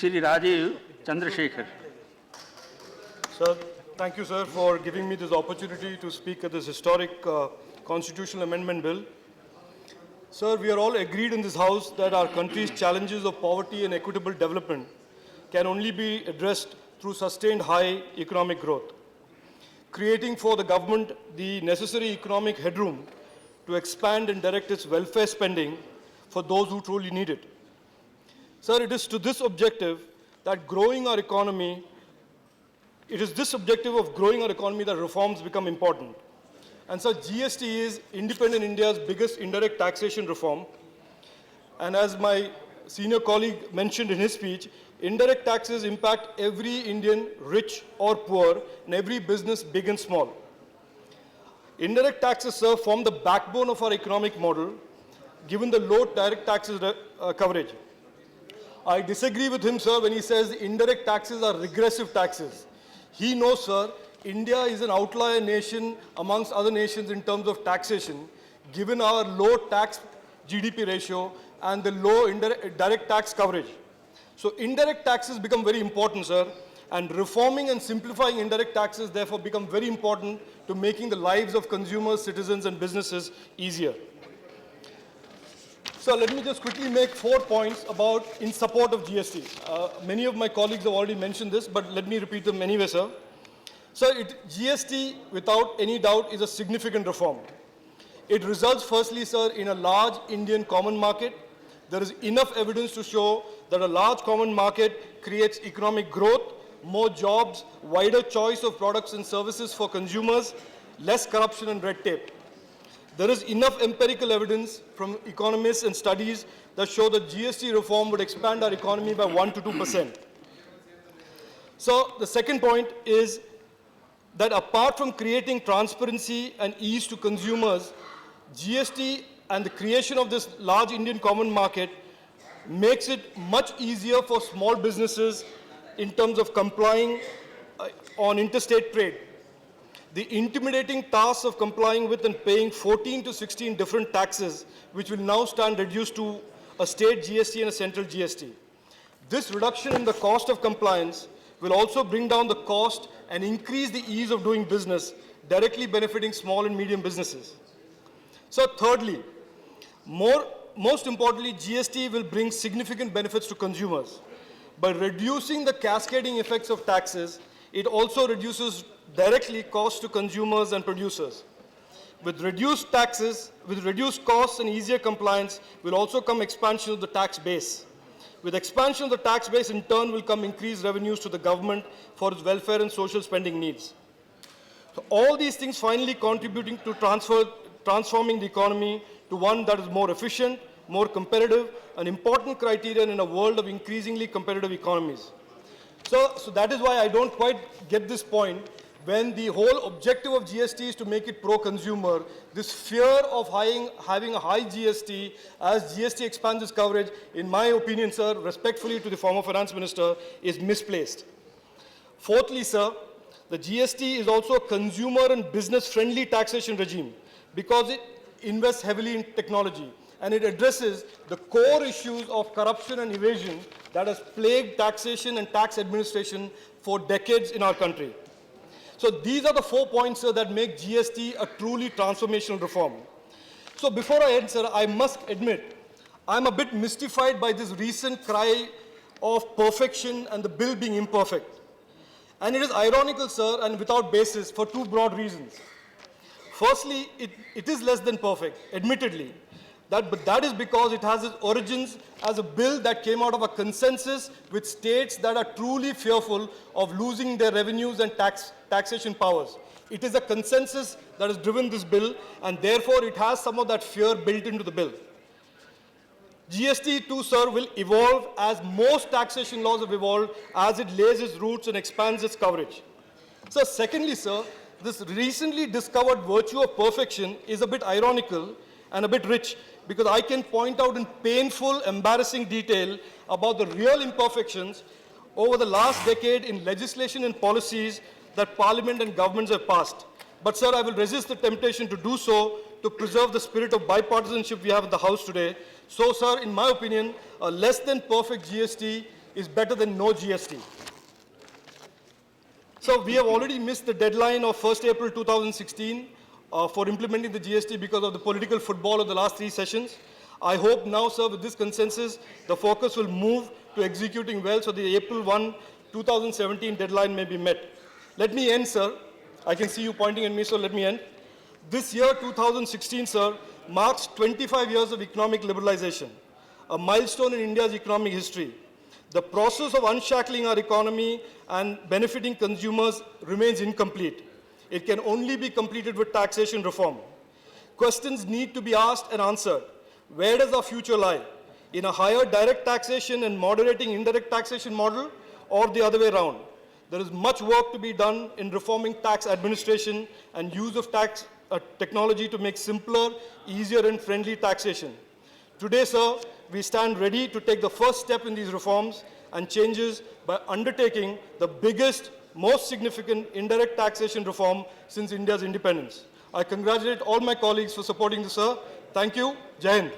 Shri Rajeev Chandrasekhar. Sir, thank you, sir, for giving me this opportunity to speak at this historic constitutional amendment bill. Sir, we are all agreed in this House that our country's challenges of poverty and equitable development can only be addressed through sustained high economic growth, creating for the government the necessary economic headroom to expand and direct its welfare spending for those who truly need it. Sir, it is to this objective that growing our economy, it is this objective of growing our economy that reforms become important. And so GST is independent India's biggest indirect taxation reform. And as my senior colleague mentioned in his speech, indirect taxes impact every Indian, rich or poor, and every business, big and small. Indirect taxes, sir, form the backbone of our economic model, given the low direct taxes coverage. I disagree with him, sir, when he says indirect taxes are regressive taxes. He knows, sir, India is an outlier nation amongst other nations in terms of taxation, given our low tax GDP ratio and the low direct tax coverage. So indirect taxes become very important, sir, and reforming and simplifying indirect taxes therefore become very important to making the lives of consumers, citizens and businesses easier. So let me just quickly make 4 points in support of GST. Many of my colleagues have already mentioned this, but let me repeat them anyway, sir. So GST, without any doubt, is a significant reform. It results, firstly, sir, in a large Indian common market. There is enough evidence to show that a large common market creates economic growth, more jobs, wider choice of products and services for consumers, less corruption and red tape. There is enough empirical evidence from economists and studies that show that GST reform would expand our economy by 1 to 2%. So the second point is that apart from creating transparency and ease to consumers, GST and the creation of this large Indian common market makes it much easier for small businesses in terms of complying on interstate trade. The intimidating task of complying with and paying 14 to 16 different taxes, which will now stand reduced to a state GST and a central GST. This reduction in the cost of compliance will also bring down the cost and increase the ease of doing business, directly benefiting small and medium businesses. So thirdly, most importantly, GST will bring significant benefits to consumers. By reducing the cascading effects of taxes, it also reduces directly costs to consumers and producers. With reduced taxes, with reduced costs and easier compliance, will also come expansion of the tax base. With expansion of the tax base, in turn, will come increased revenues to the government for its welfare and social spending needs. So all these things finally contributing to transforming the economy to one that is more efficient, more competitive, an important criterion in a world of increasingly competitive economies. So that is why I don't quite get this point when the whole objective of GST is to make it pro-consumer. This fear of having a high GST as GST expands its coverage, in my opinion, sir, respectfully to the former finance minister, is misplaced. Fourthly, sir, the GST is also a consumer and business-friendly taxation regime because it invests heavily in technology and it addresses the core issues of corruption and evasion that has plagued taxation and tax administration for decades in our country. So these are the 4 points, sir, that make GST a truly transformational reform. So before I end, sir, I must admit, I'm a bit mystified by this recent cry of perfection and the bill being imperfect. And it is ironical, sir, and without basis for 2 broad reasons. Firstly, it is less than perfect, admittedly. But that is because it has its origins as a bill that came out of a consensus with states that are truly fearful of losing their revenues and taxation powers. It is a consensus that has driven this bill, and therefore it has some of that fear built into the bill. GST too, sir, will evolve as most taxation laws have evolved as it lays its roots and expands its coverage. So secondly, sir, this recently discovered virtue of perfection is a bit ironical and a bit rich, because I can point out in painful, embarrassing detail about the real imperfections over the last decade in legislation and policies that Parliament and governments have passed. But, sir, I will resist the temptation to do so to preserve the spirit of bipartisanship we have in the House today. So, sir, in my opinion, a less than perfect GST is better than no GST. So we have already missed the deadline of 1st April 2016 for implementing the GST because of the political football of the last 3 sessions. I hope now, sir, with this consensus, the focus will move to executing well so the April 1, 2017 deadline may be met. Let me end, sir. I can see you pointing at me, so let me end. This year, 2016, sir, marks 25 years of economic liberalization, a milestone in India's economic history. The process of unshackling our economy and benefiting consumers remains incomplete. It can only be completed with taxation reform. Questions need to be asked and answered. Where does our future lie? In a higher direct taxation and moderating indirect taxation model, or the other way around? There is much work to be done in reforming tax administration and use of tax technology to make simpler, easier and friendly taxation. Today, sir, we stand ready to take the first step in these reforms and changes by undertaking the biggest, most significant indirect taxation reform since India's independence. I congratulate all my colleagues for supporting this, sir. Thank you. Jai Hind.